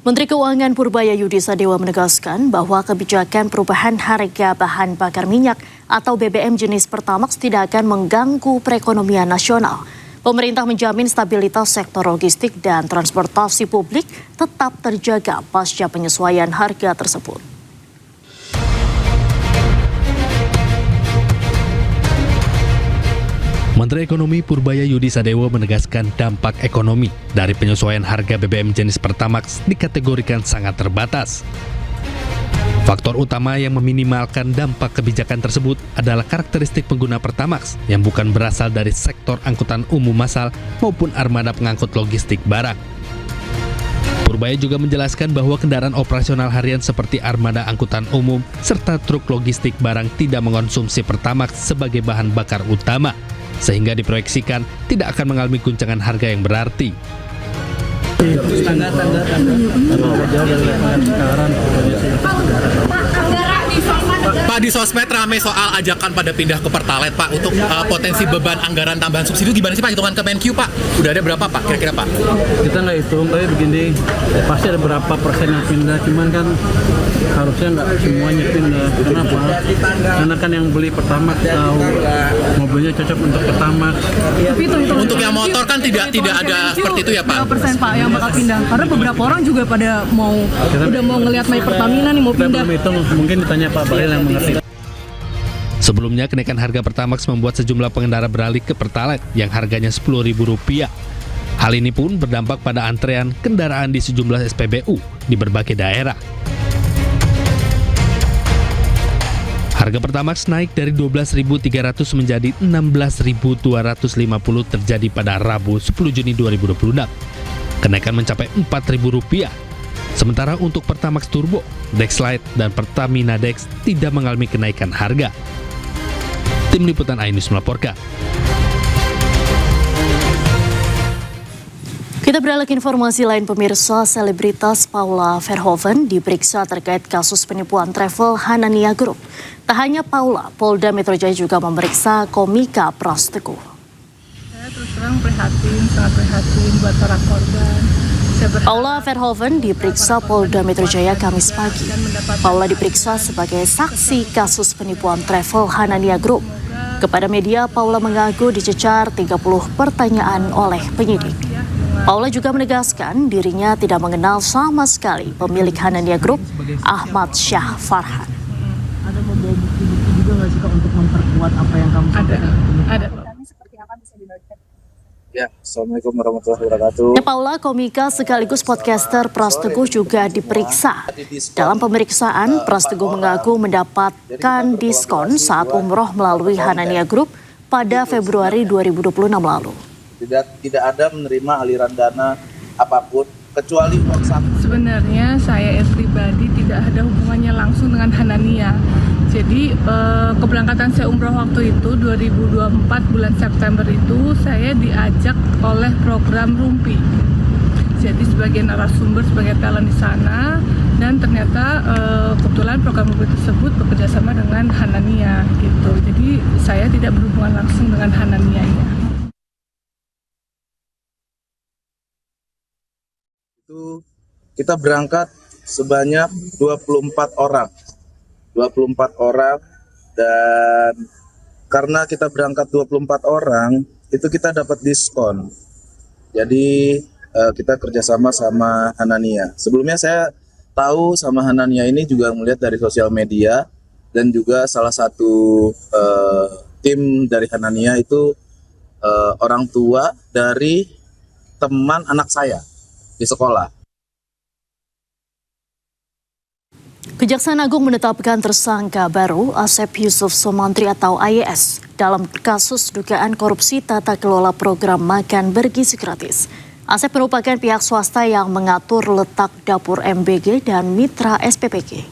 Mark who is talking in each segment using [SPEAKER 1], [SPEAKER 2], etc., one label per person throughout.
[SPEAKER 1] Menteri Keuangan Purbayayudi Sadewa menegaskan bahwa kebijakan perubahan harga bahan bakar minyak atau BBM jenis Pertamax tidak akan mengganggu perekonomian nasional. Pemerintah menjamin stabilitas sektor logistik dan transportasi publik tetap terjaga pasca penyesuaian harga tersebut.
[SPEAKER 2] Menteri Ekonomi Purbayayudi Sadewa menegaskan dampak ekonomi dari penyesuaian harga BBM jenis Pertamax dikategorikan sangat terbatas. Faktor utama yang meminimalkan dampak kebijakan tersebut adalah karakteristik pengguna Pertamax yang bukan berasal dari sektor angkutan umum massal maupun armada pengangkut logistik barang. Purbaya juga menjelaskan bahwa kendaraan operasional harian seperti armada angkutan umum serta truk logistik barang tidak mengonsumsi Pertamax sebagai bahan bakar utama, sehingga diproyeksikan tidak akan mengalami guncangan harga yang berarti.
[SPEAKER 3] Pak, di sosmed ramai soal ajakan pada pindah ke Pertalite, Pak, untuk potensi beban anggaran tambahan subsidi itu gimana sih, Pak? Hitungan Kemenkyu, Pak, udah ada berapa, Pak, kira-kira, Pak?
[SPEAKER 4] Kita nggak hitung, tapi begini, pasti ada berapa persen yang pindah, cuman kan harusnya nggak semuanya pindah. Kenapa? Karena kan yang beli Pertamax tahu mobilnya cocok untuk Pertamax.
[SPEAKER 3] Untuk yang motor kan tidak ada seperti itu ya, Pak?
[SPEAKER 5] Berapa persen, Pak, yang bakal pindah? Karena beberapa orang juga pada udah mau ngelihat My Pertamina nih mau
[SPEAKER 4] Kita
[SPEAKER 5] pindah.
[SPEAKER 4] belum hitung, mungkin ditanya Pak Bahlil yang mengerti.
[SPEAKER 2] Sebelumnya, kenaikan harga Pertamax membuat sejumlah pengendara beralih ke Pertalite yang harganya Rp10.000. Hal ini pun berdampak pada antrean kendaraan di sejumlah SPBU di berbagai daerah. Harga Pertamax naik dari Rp12.300 menjadi Rp16.250 terjadi pada Rabu 10 Juni 2026. Kenaikan mencapai Rp4.000. Sementara untuk Pertamax Turbo, Dexlite, dan Pertamina Dex tidak mengalami kenaikan harga. Tim Liputan iNews melaporkan.
[SPEAKER 1] Kita beralih ke informasi lain, pemirsa. Selebritas Paula Verhoeven diperiksa terkait kasus penipuan travel Hanania Group. Tak hanya Paula, Polda Metro Jaya juga memeriksa komika Pras Teguh.
[SPEAKER 5] Saya terus terang sangat prihatin buat para korban.
[SPEAKER 1] Paula Verhoeven diperiksa Polda Metro Jaya Kamis pagi. Paula diperiksa sebagai saksi kasus penipuan travel Hanania Group. Kepada media, Paula mengaku dicecar 30 pertanyaan oleh penyidik. Paula juga menegaskan dirinya tidak mengenal sama sekali pemilik Hanania Group, Ahmad Syah Farhan.
[SPEAKER 6] Ada membawa bukti-bukti juga nggak sih Kak untuk memperkuat apa yang kamu sampaikan?
[SPEAKER 5] Ada.
[SPEAKER 6] Seperti apa bisa dibagikan?
[SPEAKER 7] Ya, Assalamualaikum warahmatullahi wabarakatuh.
[SPEAKER 1] Paula, komika sekaligus podcaster Pras Teguh juga diperiksa. Dalam pemeriksaan, Pras Teguh mengaku mendapatkan diskon saat umroh melalui Hanania Group pada Februari 2026 lalu.
[SPEAKER 7] Tidak ada menerima aliran dana apapun kecuali uang saku.
[SPEAKER 5] Sebenarnya saya pribadi tidak ada hubungannya langsung dengan Hanania. Jadi keberangkatan saya umroh waktu itu 2024 bulan September itu saya diajak oleh program Rumpi. Jadi sebagai narasumber, sebagai talent di sana, dan ternyata kebetulan program Rumpi tersebut bekerja sama dengan Hanania gitu. Jadi saya tidak berhubungan langsung dengan Hanania-nya.
[SPEAKER 7] Itu kita berangkat sebanyak 24 orang. 24 orang, dan karena kita berangkat 24 orang itu kita dapat diskon. Jadi kita kerjasama sama Hanania. Sebelumnya saya tahu sama Hanania ini juga melihat dari sosial media, dan juga salah satu tim dari Hanania itu orang tua dari teman anak saya di sekolah.
[SPEAKER 1] Kejaksaan Agung menetapkan tersangka baru Asep Yusuf Somantri atau AYS dalam kasus dugaan korupsi tata kelola program makan bergizi gratis. Asep merupakan pihak swasta yang mengatur letak dapur MBG dan mitra SPPG.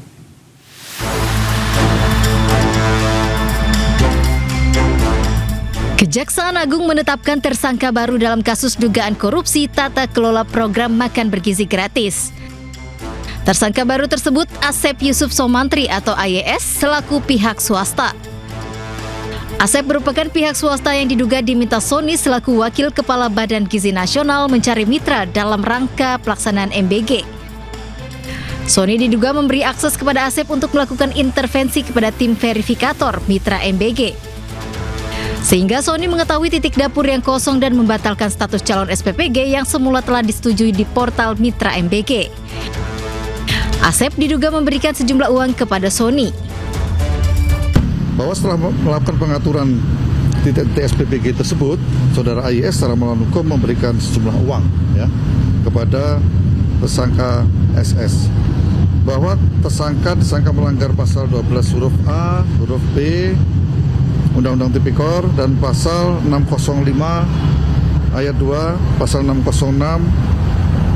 [SPEAKER 8] Kejaksaan Agung menetapkan tersangka baru dalam kasus dugaan korupsi tata kelola program makan bergizi gratis. Tersangka baru tersebut Asep Yusuf Somantri atau AYS selaku pihak swasta. Asep merupakan pihak swasta yang diduga diminta Sony selaku Wakil Kepala Badan Gizi Nasional mencari mitra dalam rangka pelaksanaan MBG. Sony diduga memberi akses kepada Asep untuk melakukan intervensi kepada tim verifikator mitra MBG. Sehingga Sony mengetahui titik dapur yang kosong dan membatalkan status calon SPPG yang semula telah disetujui di portal mitra MBG. Asep diduga memberikan sejumlah uang kepada Sony.
[SPEAKER 9] Bahwa setelah melakukan pengaturan titik SPPG tersebut, saudara AIS secara melawan hukum memberikan sejumlah uang ya kepada tersangka SS. Bahwa tersangka disangka melanggar pasal 12 huruf A, huruf B, Undang-Undang Tipikor dan pasal 605 ayat 2, pasal 606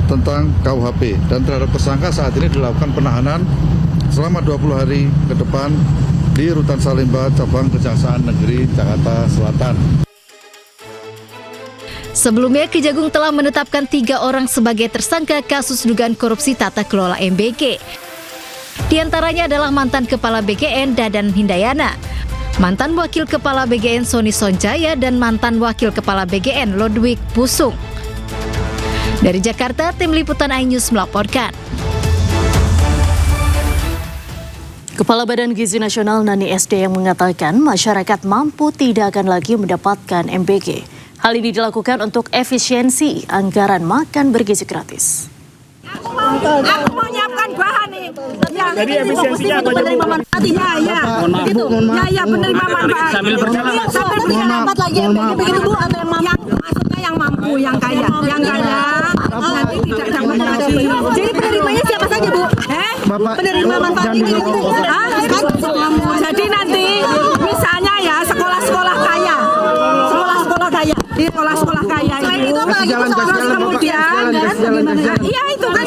[SPEAKER 9] tentang KUHP, dan terhadap tersangka saat ini dilakukan penahanan selama 20 hari ke depan di Rutan Salemba, Cabang Kejaksaan Negeri Jakarta Selatan.
[SPEAKER 8] Sebelumnya, Kejagung telah menetapkan 3 orang sebagai tersangka kasus dugaan korupsi tata kelola MBG. Di antaranya adalah mantan Kepala BGN Dadan Hindayana, mantan Wakil Kepala BGN Sony Sonjaya, dan mantan Wakil Kepala BGN Lodwig Pusung. Dari Jakarta, Tim Liputan iNews melaporkan.
[SPEAKER 1] Kepala Badan Gizi Nasional Nani SD yang mengatakan masyarakat mampu tidak akan lagi mendapatkan MBG. Hal ini dilakukan untuk efisiensi anggaran makan bergizi gratis.
[SPEAKER 10] Aku mau nyiapkan bahan nih.
[SPEAKER 6] Jadi efisiensinya apa aja, Bu?
[SPEAKER 10] Ya, penerima manfaat.
[SPEAKER 6] Sambil berjalan.
[SPEAKER 10] Sambil berjalan lagi MBG begitu, Bu, atau yang mampu? Maksudnya yang mampu, yang kaya. Yang kaya nanti tidak dapat MBG. Jadi penerimanya siapa saja, Bu? Penerima manfaat ini. Jadi nanti misalnya ya sekolah-sekolah kaya. Sekolah-sekolah kaya. Di sekolah-sekolah kaya itu. Terus kemudian iya itu kan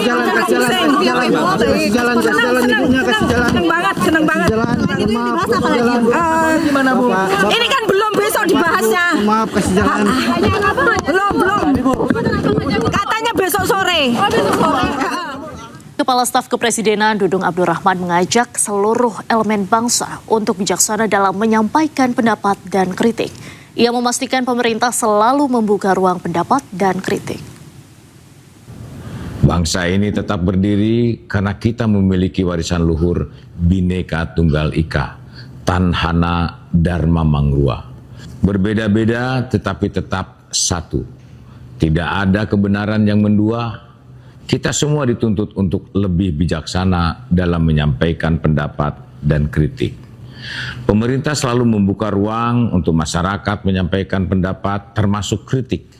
[SPEAKER 10] seneng banget. Itu dibahas apa lagi?
[SPEAKER 6] Gimana, Bu?
[SPEAKER 10] Ini kan belum, besok dibahasnya.
[SPEAKER 6] Maaf, kasih jalan.
[SPEAKER 10] Belum. Katanya besok sore.
[SPEAKER 1] Kepala Staf Kepresidenan Dudung Abdul Rahman mengajak seluruh elemen bangsa untuk bijaksana dalam menyampaikan pendapat dan kritik. Ia memastikan pemerintah selalu membuka ruang pendapat dan kritik.
[SPEAKER 11] Bangsa ini tetap berdiri karena kita memiliki warisan luhur Bhinneka Tunggal Ika, Tanhana Dharma Mangrua. Berbeda-beda tetapi tetap satu. Tidak ada kebenaran yang mendua. Kita semua dituntut untuk lebih bijaksana dalam menyampaikan pendapat dan kritik. Pemerintah selalu membuka ruang untuk masyarakat menyampaikan pendapat termasuk kritik.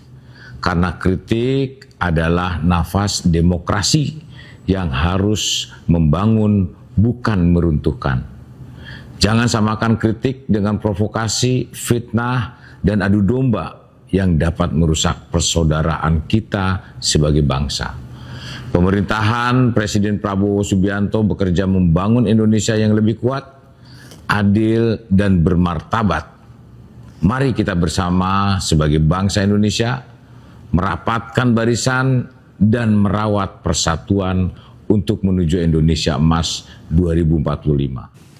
[SPEAKER 11] Karena kritik adalah nafas demokrasi yang harus membangun bukan meruntuhkan. Jangan samakan kritik dengan provokasi, fitnah, dan adu domba yang dapat merusak persaudaraan kita sebagai bangsa. Pemerintahan Presiden Prabowo Subianto bekerja membangun Indonesia yang lebih kuat, adil, dan bermartabat. Mari kita bersama sebagai bangsa Indonesia merapatkan barisan dan merawat persatuan untuk menuju Indonesia Emas 2045.